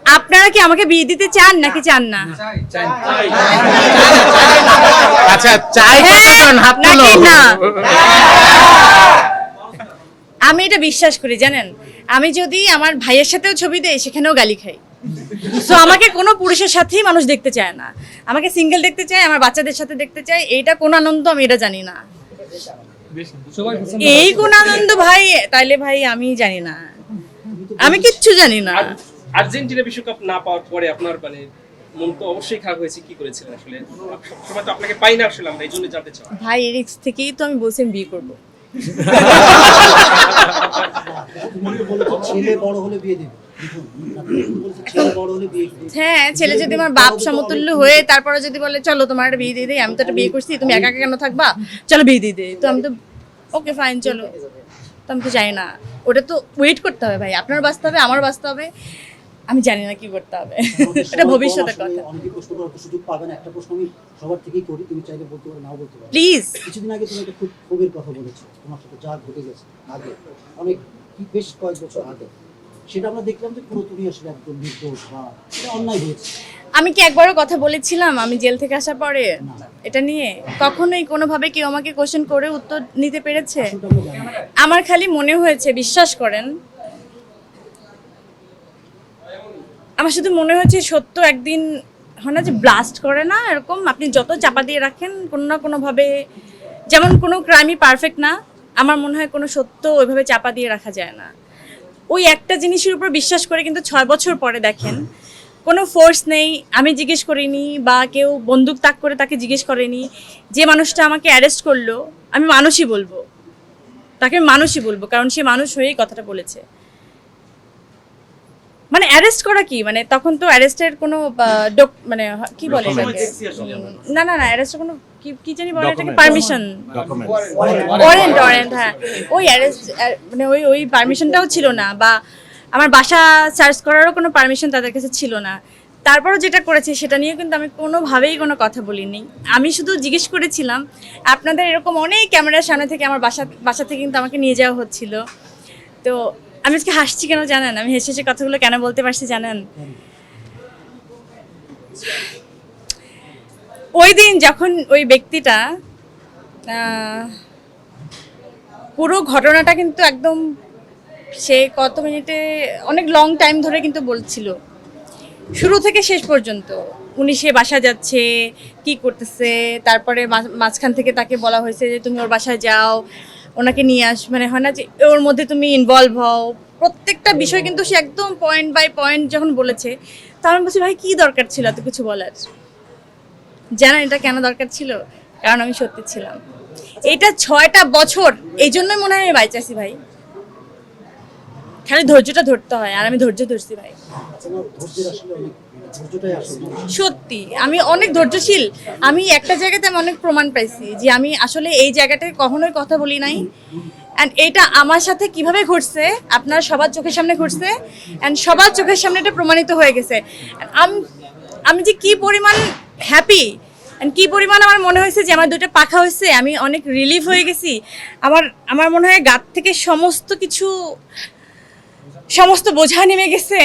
আপনারা কি আমাকে বিয়ে দিতে চান নাকি চান না? আচ্ছা চাই হ্যাঁ, কতজন হাত নাকি তুলো না? আমি এটা বিশ্বাস করি জানেন, আমি যদি আমার ভাইয়ের সাথেও ছবি দেই সেখানেও গালি খাই। সো আমাকে কোনো পুরুষের সাথেই মানুষ দেখতে চায় না, আমাকে সিঙ্গেল দেখতে চায়, আমার বাচ্চাদের সাথে দেখতে চায়। এইটা কোন আনন্দ আমি এটা জানি না। এই কোন আনন্দ ভাই? তাইলে ভাই আমি জানি না, আমি কিচ্ছু জানি না। আর্জেন্টিনা বিশ্বকাপ না পাওয়ার পরে আপনার মানে মন তো অবশ্যই খারাপ হয়েছে, কি করেছিলেন আসলে? সবসময় তো আপনাকে পাই না আসলে, আমরা এই জন্য জানতে চাই। ভাই রিক্স থেকেই তো আমি বলছি আমি বিয়ে করবো। ছেলে বড় হলে বিয়ে দেবে। ছেলে বড় হলে বিয়ে দেবে। হ্যাঁ, ছেলে যদি আমার বাপ সমতুল্য হয়ে তারপরে যদি বলে চলো তোমার একটা বিয়ে দিয়ে দিই, আমি তো একটা বিয়ে করছি, তুমি একা একা কেন থাকবা, চলো বিয়ে দিয়ে দিই, তো আমি তো ওকে ফাইন চলো। তো আমি তো জানি না, ওটা তো ওয়েট করতে হবে ভাই, আপনার বাঁচতে হবে, আমার বাঁচতে হবে, আমি জানি না কি করতে হবে। এটা ভবিষ্যতের কথা। অনেকে প্রশ্ন করার তো সুযোগ পাবে না। একটা প্রশ্ন আমি সবার থেকেই করি, তুমি চাইলে বলতে পারো, নাও বলতে পারো। প্লিজ। কিছুদিন আগে তুমি একটা খুব ক্ষোভের কথা বলেছো, তোমার সাথে যা ঘটে গেছে আগে, অনেক বেশ কয়েক বছর আগে, সেটা আমরা দেখলাম যে পুরো তুমি আসলে একদম নির্দোষ বা এটা অন্যায় হয়েছে। আমি কি একবারও কথা বলেছিলাম আমি জেল থেকে আসার পরে এটা নিয়ে? কখনোই কোনোভাবে কেউ আমাকে কোশ্চেন করে উত্তর নিতে পেরেছে? আসলে আমরা জানি না। আমার খালি মনে হয়েছে, বিশ্বাস করেন, আমার শুধু মনে হচ্ছে সত্য একদিন হয় না যে ব্লাস্ট করে না, এরকম আপনি যত চাপা দিয়ে রাখেন কোনো না কোনোভাবে, যেমন কোনো ক্রাইমই পারফেক্ট না, আমার মনে হয় কোনো সত্য ওইভাবে চাপা দিয়ে রাখা যায় না। ওই একটা জিনিসের উপর বিশ্বাস করে কিন্তু 6 বছর পরে দেখেন কোনো ফোর্স নেই, আমি জিজ্ঞেস করিনি বা কেউ বন্দুক তাক করে তাকে জিজ্ঞেস করেনি, যে মানুষটা আমাকে অ্যারেস্ট করলো আমি মানুষই বলবো, তাকে আমি মানুষই বলবো, কারণ সে মানুষ হয়েই কথাটা বলেছে। মানে অ্যারেস্ট করা কি, মানে তখন তো অ্যারেস্টের কোনো মানে কি বলে এটাকে? না না না, অ্যারেস্টের কোনো কি জানি বলে এটাকে, পারমিশন, ওয়ারেন্ট, হ্যাঁ, ওই অ্যারেস্ট মানে ওই পারমিশনটাও ছিল না, বা আমার বাসা সার্চ করারও কোনো পারমিশন তাদের কাছে ছিল না। তারপরও যেটা করেছে সেটা নিয়ে কিন্তু আমি কোনোভাবেই কোনো কথা বলিনি। আমি শুধু জিজ্ঞেস করেছিলাম, আপনাদের এরকম অনেক ক্যামেরার সামনে থেকে আমার বাসা থেকে কিন্তু আমাকে নিয়ে যাওয়া হচ্ছিল, তো আমি আজকে হাসছি কেন জানেন? আমি হেসে হেসে কথাগুলো কেন বলতে পারছি জানেন? ওই দিন যখন ওই ব্যক্তিটা পুরো ঘটনাটা কিন্তু একদম, সে কত মিনিটে, অনেক লং টাইম ধরে কিন্তু বলছিল শুরু থেকে শেষ পর্যন্ত, উনি সে বাসা যাচ্ছে কি করতেছে, তারপরে মাঝখান থেকে তাকে বলা হয়েছে যে তুমি ওর বাসায় যাও, ওনাকে নিয়ে আস, মানে হয় না যে ওর মধ্যে তুমি ইনভলভ হও, প্রত্যেকটা বিষয় কিন্তু সে একদম পয়েন্ট বাই পয়েন্ট যখন বলেছে, তা আমি বলছি ভাই কি দরকার ছিল এত কিছু বলার? জানেন এটা কেন দরকার ছিল? কারণ আমি সত্যি ছিলাম। এটা 6টা বছর, এই জন্যই মনে হয় আমি বাইচে আছি ভাই। খালি ধৈর্যটা ধরতে হয়, আর আমি ধৈর্য ধরছি ভাই, তোমার ধৈর্যের আসলে অনেক, ধৈর্যটাই আসলে সত্যি আমি অনেক ধৈর্যশীল। আমি একটা জায়গাতে আমি অনেক প্রমাণ পাইছি যে আমি আসলে এই জায়গাটায় কখনোই কথা বলি নাই, অ্যান্ড এটা আমার সাথে কিভাবে ঘটছে আপনার সবার চোখের সামনে ঘটছে, অ্যান্ড সবার চোখের সামনে এটা প্রমাণিত হয়ে গেছে। আমি যে কি পরিমাণ হ্যাপি, অ্যান্ড কি পরিমাণ আমার মনে হয়েছে যে আমার 2টা পাখা হয়েছে, আমি অনেক রিলিফ হয়ে গেছি। আমার মনে হয় গাত থেকে সমস্ত বোঝা নেমে গেছে।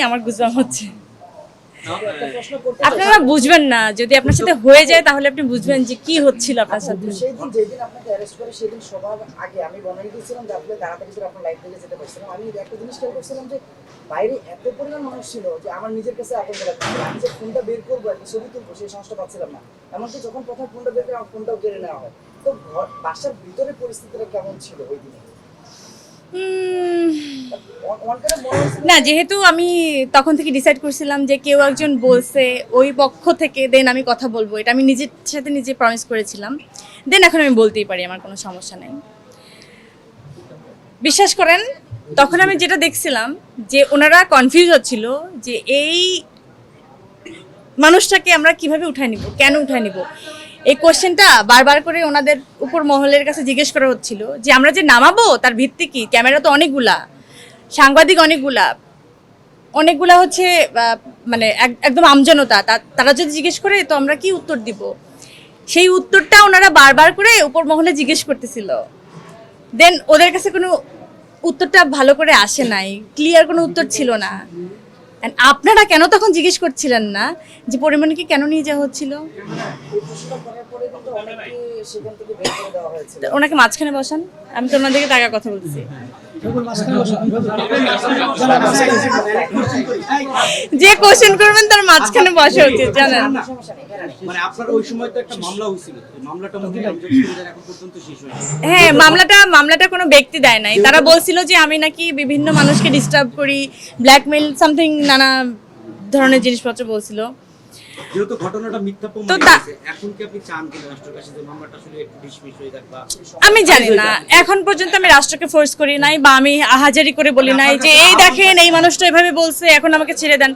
আমার গুজবাম হচ্ছে। আপনারা বুঝবেন না, যদি আপনার সাথে হয়ে যায় তাহলে আপনি বুঝবেন যে কি হচ্ছিল আপনার সাথে। সেই দিন যেদিন আপনাকে অ্যারেস্ট করে সেদিন সবার আগে আমি বনানি দিয়েছিলাম যে আপনি তাড়াতাড়ি করে আপনার লাইফ থেকে যেতে পারছিলাম। আমি একটা জিনিস খেয়াল করছিলাম যে বাইরে এত পরিমাণ মানুষ ছিল যে আমার নিজের কাছে আতঙ্ক লাগছিল। আমি যে ফোনটা বের করবো, একটা ছবি তুলবো, সেই সাহসটা পাচ্ছিলাম না। এমনকি যখন প্রথম ফোনটা বের করে আমার ফোনটাও কেড়ে নেওয়া হয়। তো বাসার ভিতরে পরিস্থিতিটা কেমন ছিল ওই দিনে? না, যেহেতু আমি তখন থেকে ডিসাইড করছিলাম যে কেউ একজন বলছে ওই পক্ষ থেকে, দেন আমি কথা বলবো, এটা আমি নিজের সাথে নিজে প্রমিস করেছিলাম, দেন এখন আমি বলতেই পারি, আমার কোনো সমস্যা নেই। বিশ্বাস করেন তখন আমি যেটা দেখছিলাম যে ওনারা কনফিউজ হচ্ছিল যে এই মানুষটাকে আমরা কিভাবে উঠায় নিব, কেন উঠায় নিব, এই কোশ্চেনটা বারবার করে ওনাদের উপর মহলের কাছে জিজ্ঞেস করা হচ্ছিল যে আমরা যে নামাবো তার ভিত্তি কি, ক্যামেরা তো অনেকগুলা, সাংবাদিক অনেকগুলা হচ্ছে মানে একদম আমজনতা, তারা যদি জিজ্ঞেস করে তো আমরা কি উত্তর দিব, সেই উত্তরটা ওনারা বারবার করে উপর মহলে জিজ্ঞেস করতেছিল। দেন ওদের কাছে কোনো উত্তরটা ভালো করে আসে নাই, ক্লিয়ার কোনো উত্তর ছিল না। And আপনারা কেন তখন জিজ্ঞেস করছিলেন না যে পরিমণিকে কেন নিয়ে যাওয়া হচ্ছিল? এই প্রশ্নটা করার পরে কিন্তু অনেককে সেখান থেকে বের করে দেওয়া হয়েছিল। তো ওনাকে মাঝখানে বসান, আমি তো ওনাদেরকে টাকা কথা বলছি। যে কোশ্চেন করবেন তার মাঝখানে বসা উচিত, জানেন। সমস্যা নেই, এখানে নেই। মানে আপনার ওই সময় তো একটা মামলা হয়েছিল, এই মামলাটা মনে হয় এখন পর্যন্ত শেষ হয়নি। হ্যাঁ, মামলাটা কোনো ব্যক্তি দেয় নাই। তারা বলছিল যে আমি নাকি বিভিন্ন মানুষকে ডিস্টার্ব করি, ব্ল্যাকমেইল সামথিং, নানা ধরনের জিনিসপত্র বলছিল। যেহেতু ঘটনাটা মিথ্যা প্রমাণ তো হয়েছে, এখন কি আপনি চান কি রাষ্ট্রের কাছে যে মামলাটা আসলে একটু ডিসমিস হয়ে যাক? বা আমি জানি না, এখন পর্যন্ত আমি রাষ্ট্রকে ফোর্স করি নাই বা আমি আহাজারি করে বলি নাই যে এই দেখেন এই মানুষটা এভাবে বলছে, এখন আমাকে ছেড়ে দেন।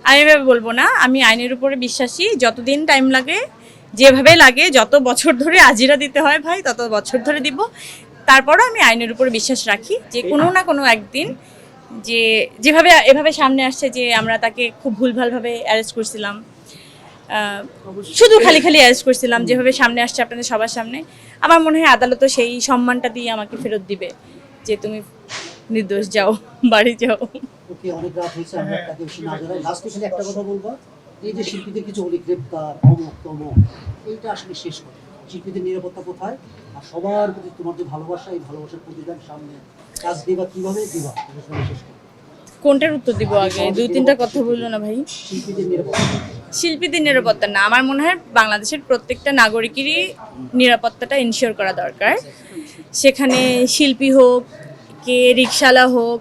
আমি এভাবে বলবো না। আমি আইনের উপরে বিশ্বাসী। যতদিন টাইম লাগে, যেভাবে লাগে, যত বছর ধরে আজিরা দিতে হয় ভাই তত বছর ধরে দিব। তারপরও আমি আইনের উপরে বিশ্বাস রাখি যে কোনো না কোনো একদিন, যে যেভাবে এভাবে সামনে আসছে যে আমরা তাকে খুব ভুলভালভাবে অ্যারেস্ট করছিলাম, শুধু খালি অ্যারেস্ট করছিলাম, যেভাবে সামনে আসছে আপনাদের সবার সামনে, আমার মনে হয় আদালতও সেই সম্মানটা দিয়ে আমাকে ফেরত দিবে যে তুমি নির্দোষ, যাও বাড়ি যাও। ওকে, অনেক রাত হয়েছে, আমরা তাকে বেশি না জানাই। লাস্টে খালি একটা কথা বলবো, এই যে শিল্পীদের কিছু হলি গ্রেপ্তার, অমুক তমুক, এইটা আসলে শেষ করে শিল্পীদের নিরাপত্তা কোথায়? আর সবার প্রতি তোমার যে ভালোবাসা, এই ভালোবাসার প্রতিদান সামনে কাজ দিবা, কিভাবে দিবা, এটা সবাই শেষ করে। কোনটার উত্তর দিব আগে? 2-3টা কথা বললো না ভাই। শিল্পীদের নিরাপত্তা, শিল্পীদের নিরাপত্তা না, আমার মনে হয় বাংলাদেশের প্রত্যেকটা নাগরিকেরই নিরাপত্তাটা ইনশিওর করা দরকার। সেখানে শিল্পী হোক, কে রিকশালা হোক,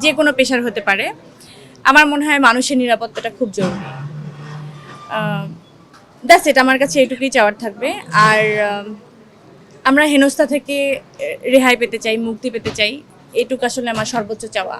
যে কোনো পেশার হতে পারে। আমার মনে হয় মানুষের নিরাপত্তাটা খুব জরুরি। দ্যাটস ইট, আমার কাছে এইটুকুই চাওয়ার থাকবে। আর আমরা হেনস্থা থেকে রেহাই পেতে চাই, মুক্তি পেতে চাই, এটুকু আসলে আমার সর্বোচ্চ চাওয়া।